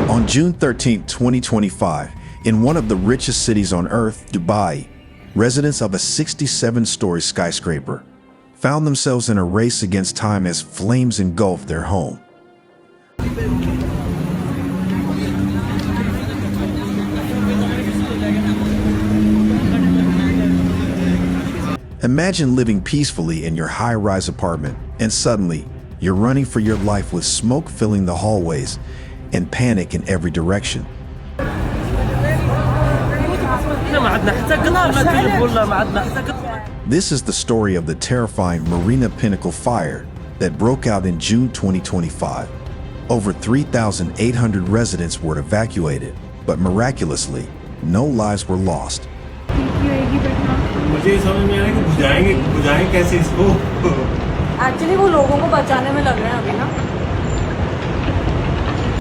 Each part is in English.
On June 13, 2025, in one of the richest cities on earth, Dubai, residents of a 67-story skyscraper found themselves in a race against time as flames engulfed their home. Imagine living peacefully in your high-rise apartment, and suddenly, you're running for your life with smoke filling the hallways and panic in every direction. This is the story of the terrifying Marina Pinnacle fire that broke out in June 2025. Over 3,800 residents were evacuated, but miraculously, no lives were lost.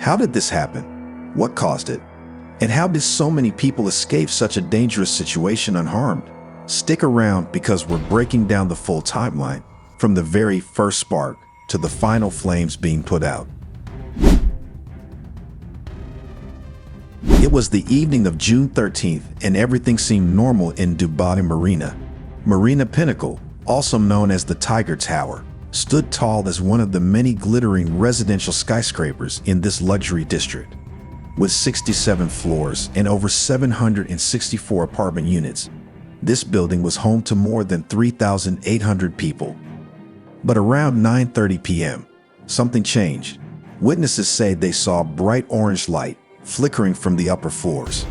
How did this happen? What caused it? And how did so many people escape such a dangerous situation unharmed? Stick around because we're breaking down the full timeline, from the very first spark to the final flames being put out. It was the evening of June 13th, and everything seemed normal in Dubai Marina. Marina Pinnacle, also known as the Tiger Tower, stood tall as one of the many glittering residential skyscrapers in this luxury district. With 67 floors and over 764 apartment units, this building was home to more than 3,800 people. But around 9:30 p.m., something changed. Witnesses say they saw bright orange light flickering from the upper floors.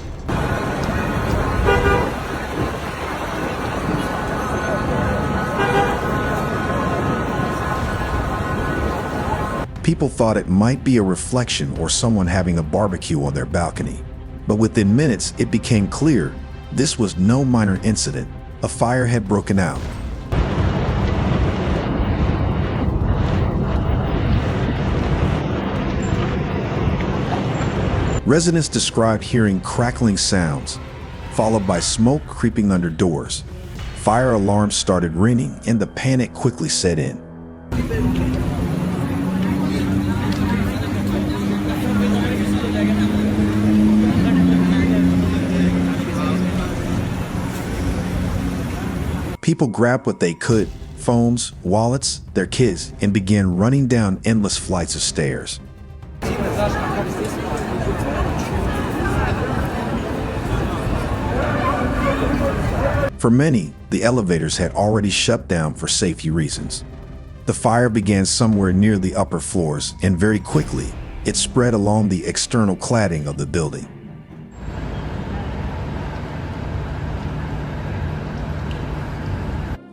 People thought it might be a reflection or someone having a barbecue on their balcony. But within minutes, it became clear this was no minor incident. A fire had broken out. Residents described hearing crackling sounds, followed by smoke creeping under doors. Fire alarms started ringing, and the panic quickly set in. People grabbed what they could, phones, wallets, their kids, and began running down endless flights of stairs. For many, the elevators had already shut down for safety reasons. The fire began somewhere near the upper floors, and very quickly, it spread along the external cladding of the building.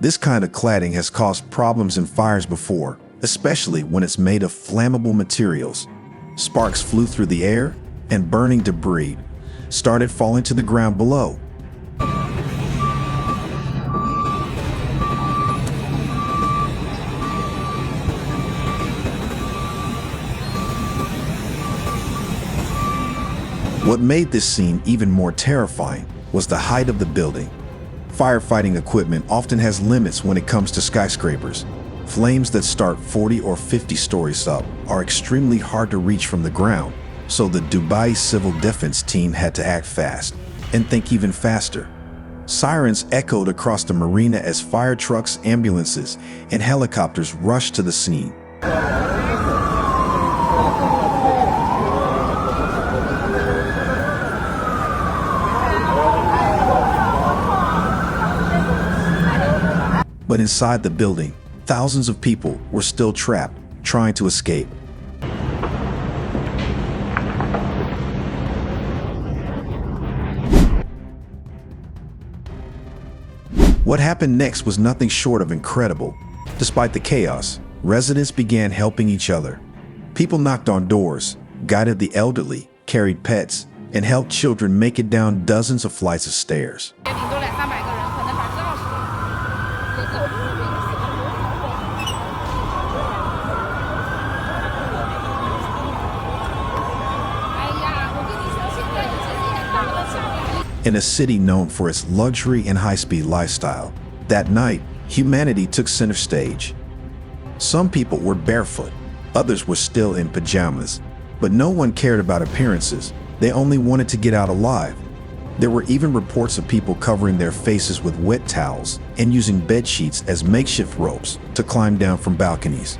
This kind of cladding has caused problems in fires before, especially when it's made of flammable materials. Sparks flew through the air, and burning debris started falling to the ground below. What made this scene even more terrifying was the height of the building. Firefighting equipment often has limits when it comes to skyscrapers. Flames that start 40 or 50 stories up are extremely hard to reach from the ground, so the Dubai Civil Defense team had to act fast and think even faster. Sirens echoed across the marina as fire trucks, ambulances, and helicopters rushed to the scene. But inside the building, thousands of people were still trapped, trying to escape. What happened next was nothing short of incredible. Despite the chaos, residents began helping each other. People knocked on doors, guided the elderly, carried pets, and helped children make it down dozens of flights of stairs. In a city known for its luxury and high-speed lifestyle, that night, humanity took center stage. Some people were barefoot, Others were still in pajamas. But no one cared about appearances. They only wanted to get out alive. There were even reports of people covering their faces with wet towels and using bed sheets as makeshift ropes to climb down from balconies.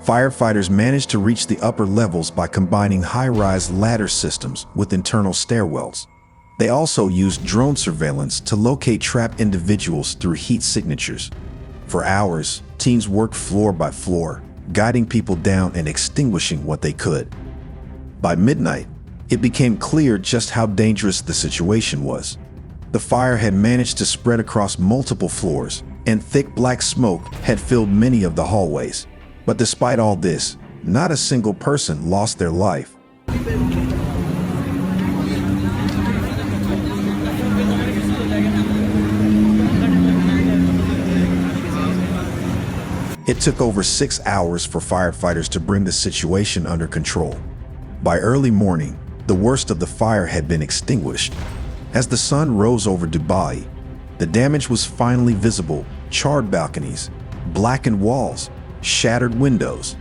Firefighters managed to reach the upper levels by combining high-rise ladder systems with internal stairwells. They also used drone surveillance to locate trapped individuals through heat signatures. For hours, teams worked floor by floor, guiding people down and extinguishing what they could. By midnight, it became clear just how dangerous the situation was. The fire had managed to spread across multiple floors, and thick black smoke had filled many of the hallways. But despite all this, not a single person lost their life. It took over 6 hours for firefighters to bring the situation under control. By early morning, the worst of the fire had been extinguished. As the sun rose over Dubai, the damage was finally visible: charred balconies, blackened walls, shattered windows.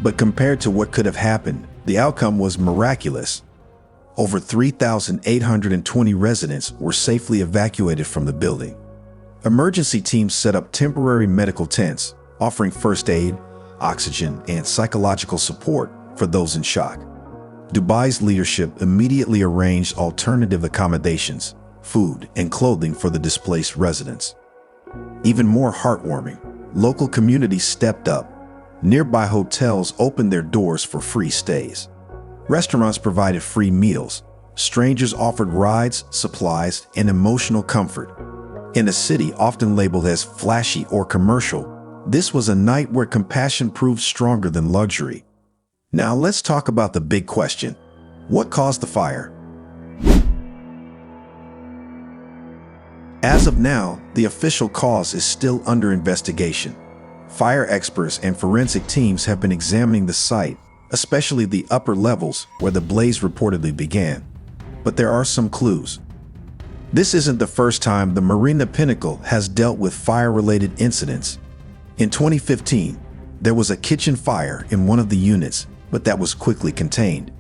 But compared to what could have happened, the outcome was miraculous. Over 3,820 residents were safely evacuated from the building. Emergency teams set up temporary medical tents, offering first aid, oxygen, and psychological support for those in shock. Dubai's leadership immediately arranged alternative accommodations, food, and clothing for the displaced residents. Even more heartwarming, local communities stepped up. Nearby hotels opened their doors for free stays. Restaurants provided free meals. Strangers offered rides, supplies, and emotional comfort. In a city often labeled as flashy or commercial, this was a night where compassion proved stronger than luxury. Now let's talk about the big question. What caused the fire? As of now, the official cause is still under investigation. Fire experts and forensic teams have been examining the site, especially the upper levels where the blaze reportedly began. But there are some clues. This isn't the first time the Marina Pinnacle has dealt with fire-related incidents. In 2015, there was a kitchen fire in one of the units, but that was quickly contained.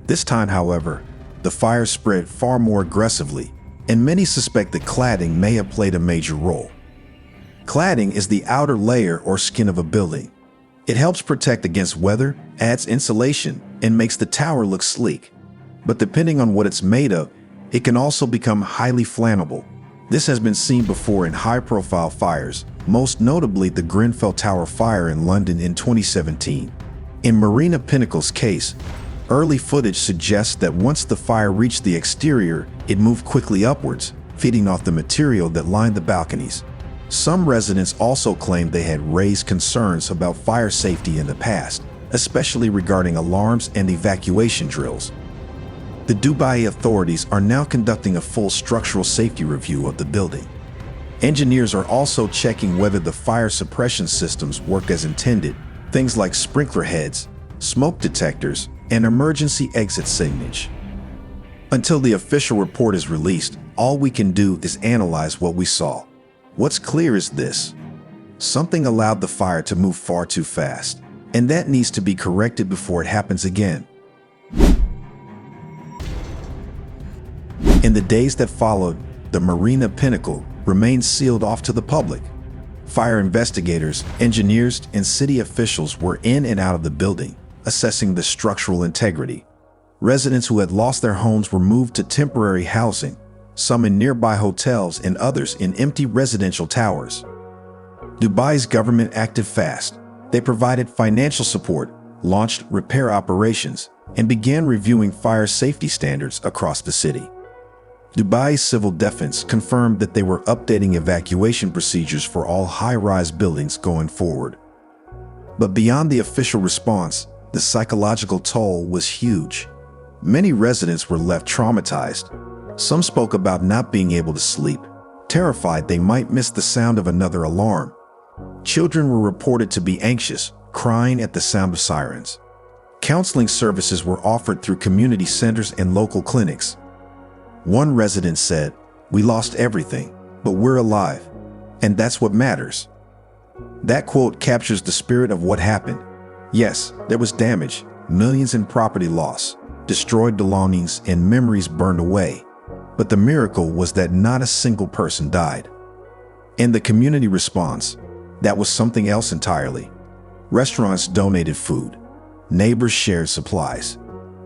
This time, however, the fire spread far more aggressively, and many suspect that cladding may have played a major role. Cladding is the outer layer or skin of a building. It helps protect against weather, adds insulation, and makes the tower look sleek. But depending on what it's made of, it can also become highly flammable. This has been seen before in high-profile fires, most notably the Grenfell Tower fire in London in 2017. In Marina Pinnacle's case, early footage suggests that once the fire reached the exterior, it moved quickly upwards, feeding off the material that lined the balconies. Some residents also claimed they had raised concerns about fire safety in the past, especially regarding alarms and evacuation drills. The Dubai authorities are now conducting a full structural safety review of the building. Engineers are also checking whether the fire suppression systems work as intended, things like sprinkler heads, smoke detectors, and emergency exit signage. Until the official report is released, all we can do is analyze what we saw. What's clear is this: something allowed the fire to move far too fast, and that needs to be corrected before it happens again. In the days that followed, the Marina Pinnacle remained sealed off to the public. Fire investigators, engineers, and city officials were in and out of the building, assessing the structural integrity. Residents who had lost their homes were moved to temporary housing, some in nearby hotels and others in empty residential towers. Dubai's government acted fast. They provided financial support, launched repair operations, and began reviewing fire safety standards across the city. Dubai's civil defense confirmed that they were updating evacuation procedures for all high-rise buildings going forward. But beyond the official response, the psychological toll was huge. Many residents were left traumatized. Some spoke about not being able to sleep, terrified they might miss the sound of another alarm. Children were reported to be anxious, crying at the sound of sirens. Counseling services were offered through community centers and local clinics. One resident said, "We lost everything, but we're alive, and that's what matters." That quote captures the spirit of what happened. Yes, there was damage, millions in property loss, destroyed belongings, and memories burned away. But the miracle was that not a single person died. And the community response, that was something else entirely. Restaurants donated food. Neighbors shared supplies.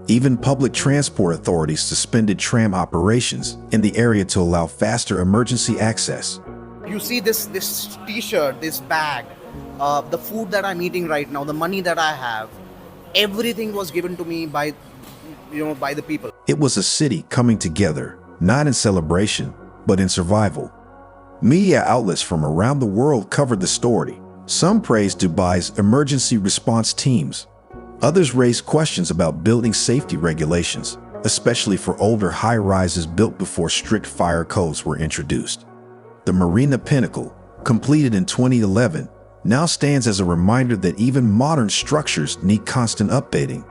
Even public transport authorities suspended tram operations in the area to allow faster emergency access. You see this t-shirt, this bag, the food that I'm eating right now, the money that I have, everything was given to me by the people. It was a city coming together, not in celebration, but in survival. Media outlets from around the world covered the story. Some praised Dubai's emergency response teams. Others raised questions about building safety regulations, especially for older high-rises built before strict fire codes were introduced. The Marina Pinnacle, completed in 2011, now stands as a reminder that even modern structures need constant updating.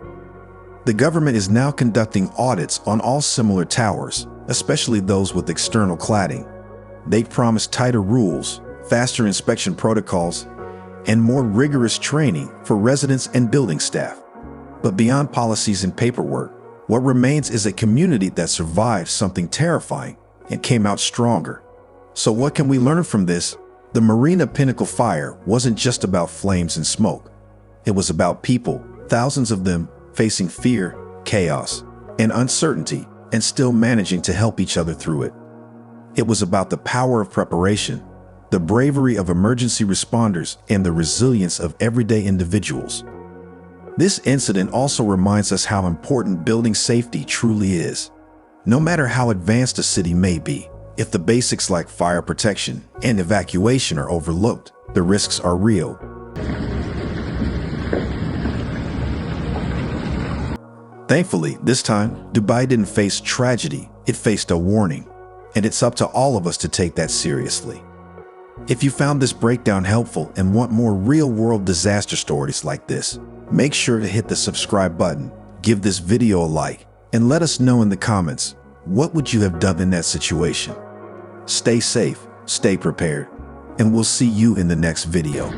The government is now conducting audits on all similar towers, especially those with external cladding. They've promised tighter rules, faster inspection protocols, and more rigorous training for residents and building staff. But beyond policies and paperwork, what remains is a community that survived something terrifying and came out stronger. So what can we learn from this? The Marina Pinnacle fire wasn't just about flames and smoke. It was about people, thousands of them, facing fear, chaos, and uncertainty, and still managing to help each other through it. It was about the power of preparation, the bravery of emergency responders, and the resilience of everyday individuals. This incident also reminds us how important building safety truly is. No matter how advanced a city may be, if the basics like fire protection and evacuation are overlooked, the risks are real. Thankfully, this time, Dubai didn't face tragedy, it faced a warning. And it's up to all of us to take that seriously. If you found this breakdown helpful and want more real-world disaster stories like this, make sure to hit the subscribe button, give this video a like, and let us know in the comments, what would you have done in that situation? Stay safe, stay prepared, and we'll see you in the next video.